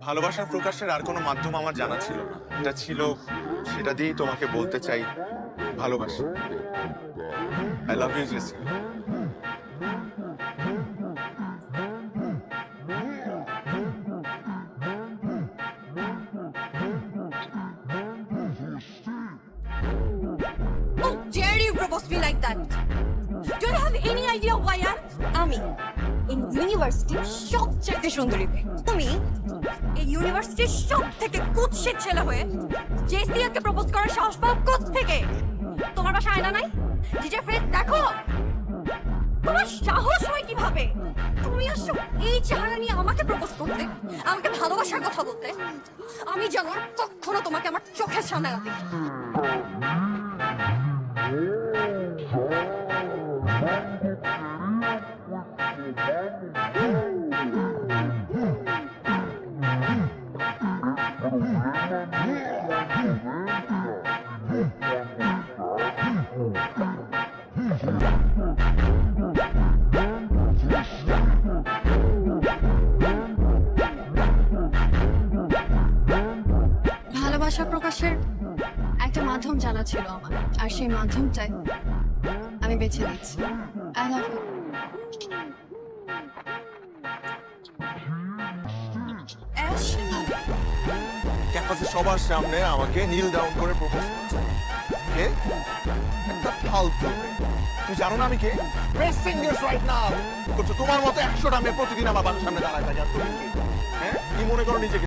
ভালোবাসার প্রকাশের আর কোনো মাধ্যম আমার জানা ছিল না, এটা ছিল, সেটা দিয়েই তোমাকে বলতে চাই ভালোবাসি। I love you Jessie. How dare you propose me like that? Do you have any idea why আমি এই ইউনিভার্সিটির সবচেয়ে সুন্দরী মেয়ে। তুমি এই ইউনিভার্সিটির সব থেকে কুৎসিত ছেলে হয়ে জেসিয়াকে প্রপোজ করার সাহস পাও কোত্থেকে? তোমার বাসা আয়না নাই? নিজের ফেস দেখো। তোমার সাহস হয় কিভাবে? তুমি আসো এই চেহারা নিয়ে আমাকে প্রপোজ করতে, আমাকে ভালোবাসার কথা বলতে। আমি যেন আর কখনো তোমাকে আমার চোখের সামনে না দেখি। ভালোবাসা প্রকাশের একটা মাধ্যম জানা ছিল আমার, আর সেই মাধ্যমটাই আমি বেছে নিচ্ছি। I love you. ক্যাম্পাসে সবার সামনে আমাকে নীল ডাউন করে প্রপোজ করছে। কে? একটা ফালতু মেয়ে। তুই জানো না আমি কে? Best singer right now. তোমার মতো 100টা মেয়ে প্রতিদিন আমার বাসার সামনে দাঁড়ায় থাকে। আর তুমি কে? হ্যাঁ, কি মনে করো নিজেকে?